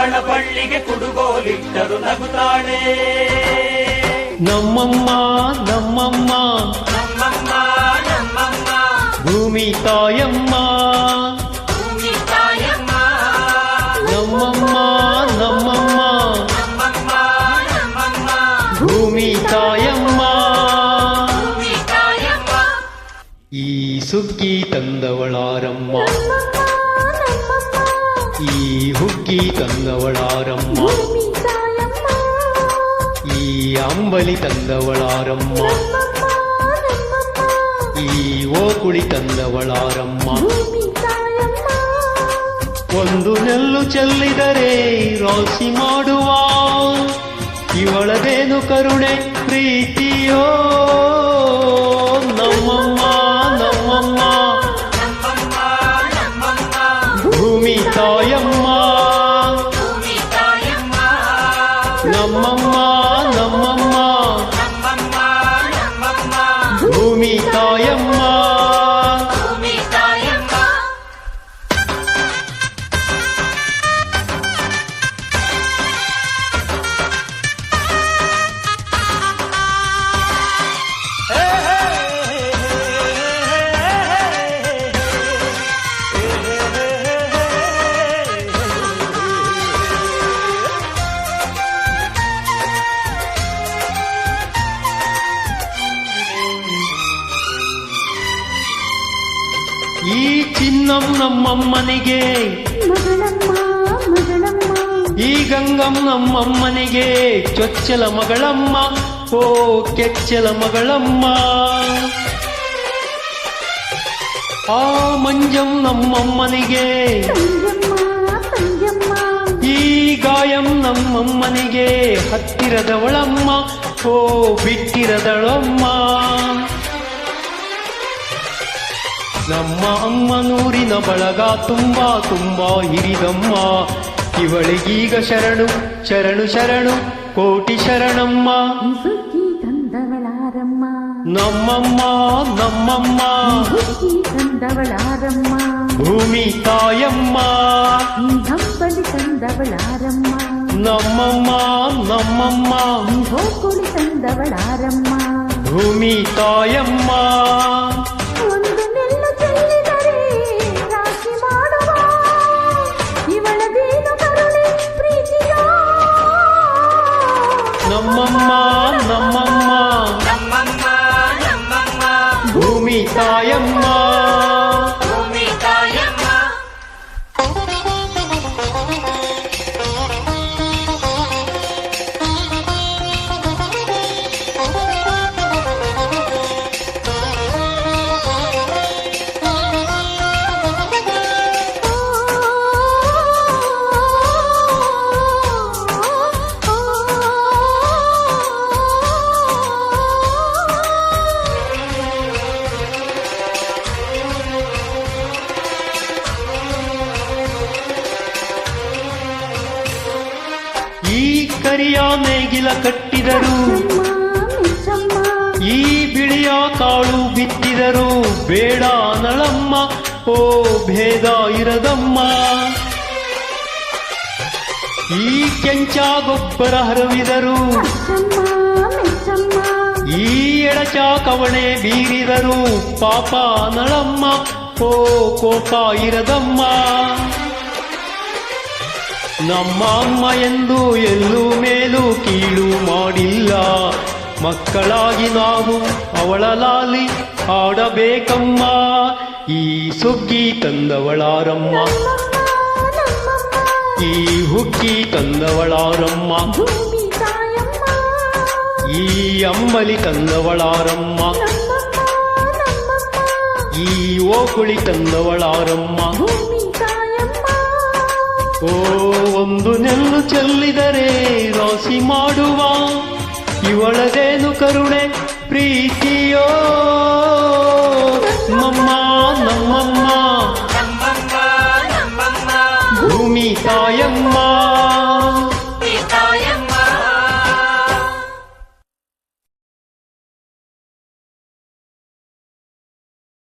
ಮಕ್ಕಳ ಬಳ್ಳಿಗೆ ಕುಡುಗೋಲಿಟ್ಟರು ನಗುತ್ತಾಳೆ. ನಮ್ಮಮ್ಮ ನಮ್ಮಮ್ಮ ನಮ್ಮಮ್ಮ ನಮ್ಮಮ್ಮ ಭೂಮಿ ತಾಯಮ್ಮ, ಭೂಮಿ ತಾಯಮ್ಮ. ನಮ್ಮಮ್ಮ ನಮ್ಮಮ್ಮ ನಮ್ಮಮ್ಮ ನಮ್ಮಮ್ಮ ಭೂಮಿ ತಾಯಮ್ಮ. ಭೂಮಿ ತಾಯಮ್ಮ. ಈ ಸುಗ್ಗಿ ತಂದವಳಾರಮ್ಮ, ಈ ಹುಗ್ಗಿ ತಂದವಳಾರಮ್ಮ, ಈ ಅಂಬಲಿ ತಂದವಳಾರಮ್ಮ, ಈ ಓಕುಳಿ ತಂದವಳಾರಮ್ಮ. ಒಂದು ನೆಲ್ಲು ಚೆಲ್ಲಿದರೆ ರಾಶಿ ಮಾಡುವ ಇವಳದೇನು ಕರುಣೆ ಪ್ರೀತಿಯೋ. ನಮ್ಮಮ್ಮ ನಮ್ಮಮ್ಮ ನಮ್ಮಮ್ಮ ನಮ್ಮಮ್ಮ ಭೂಮಿ ತಾಯಮ್ಮ, ಭೂಮಿ ತಾಯಮ್ಮ. ನಮ್ಮಮ್ಮ ನಮ್ಮಮ್ಮ ನಮ್ಮಮ್ಮ ನಮ್ಮಮ್ಮ ಭೂಮಿ ತಾಯಮ್ಮ. ಭೂಮಿ ತಾಯಮ್ಮ. ಈ ಚಿನ್ನಂ ನಮ್ಮಮ್ಮನಿಗೆ, ಈ ಗಂಗಂ ನಮ್ಮಮ್ಮನಿಗೆ ಚೊಚ್ಚಲ ಮಗಳಮ್ಮ, ಓ ಕೆಚ್ಚಲ ಮಗಳಮ್ಮ. ಆ ಮಂಜಂ ನಮ್ಮಮ್ಮನಿಗೆ, ಈ ಗಾಯಂ ನಮ್ಮಮ್ಮನಿಗೆ ಹತ್ತಿರದವಳಮ್ಮ, ಓ ಬಿಟ್ಟಿರದಳಮ್ಮ. ನಮ್ಮ ಅಮ್ಮನೂರಿನ ಬಳಗ ತುಂಬಾ ತುಂಬಾ ಹಿರಿದಮ್ಮ, ಇವಳಿಗೀಗ ಶರಣು ಶರಣು ಶರಣು ಕೋಟಿ ಶರಣಮ್ಮ. ತಂದವಳಾರಮ್ಮ, ನಮ್ಮಮ್ಮ ನಮ್ಮಮ್ಮ ತಂದವಳಾರಮ್ಮ, ಭೂಮಿ ತಾಯಮ್ಮ. ಹಂಬಲಿ ತಂದವಳಾರಮ್ಮ, ನಮ್ಮಮ್ಮ ನಮ್ಮಮ್ಮ ಹೋಗುಳಿ ತಂದವಳಾರಮ್ಮ. ಭೂಮಿ ತಾಯಮ್ಮ. ಒಂದು ನೆಲ್ಲು ಚೆಲ್ಲಿದರೆ ರಾಶಿ ಮಾಡುವ ಇವಳದೇನು ಕರುಣೆ ಪ್ರೀತಿಯೋ. ನಮ್ಮಮ್ಮ ನಮ್ಮಮ್ಮ ನಮ್ಮಮ್ಮ ನಮ್ಮಮ್ಮ ಭೂಮಿ ತಾಯಮ್ಮ. ಭೂಮಿ ತಾಯಮ್ಮ. ಈ ಕರಿಯ ನೇಗಿಲ ಕಟ್ಟಿದರು, ಈ ಬಿಳಿಯ ಕಾಳು ಬಿತ್ತಿದರು, ಬೇಡ ನಳಮ್ಮ, ಓ ಭೇದ ಇರದಮ್ಮ. ಈ ಕೆಂಚ ಗೊಬ್ಬರ ಹರವಿದರು, ಈ ಎಡಚ ಕವಣೆ ಬೀರಿದರು, ಪಾಪ ನಳಮ್ಮ, ಓ ಕೋಪ ಇರದಮ್ಮ. ನಮ್ಮ ಅಮ್ಮ ಎಂದು ಎಲ್ಲೂ ಮೇಲೂ ಕೀಳು ಮಾಡಿಲ್ಲ, ಮಕ್ಕಳಾಗಿ ನಾವು ಅವಳ ಲಾಲಿ ಆಡಬೇಕಮ್ಮ. ಈ ಸುಗ್ಗಿ ತಂದವಳಾರಮ್ಮ, ಈ ಹುಗ್ಗಿ ತಂದವಳಾರಮ್ಮ, ಈ ಅಂಬಲಿ ತಂದವಳಾರಮ್ಮ, ಈ ಓಕುಳಿ ತಂದವಳಾರಮ್ಮ. ಓ ಒಂದು ನೆಲ್ಲು ಚೆಲ್ಲಿದರೆ ರಾಶಿ ಮಾಡುವ ಇವಳದೇನು ಕರುಣೆ ಪ್ರೀತಿಯೋ. ನಮ್ಮಮ್ಮ ನಮ್ಮಮ್ಮ ನಮ್ಮಮ್ಮ ನಮ್ಮಮ್ಮ ಭೂಮಿ ತಾಯಮ್ಮ.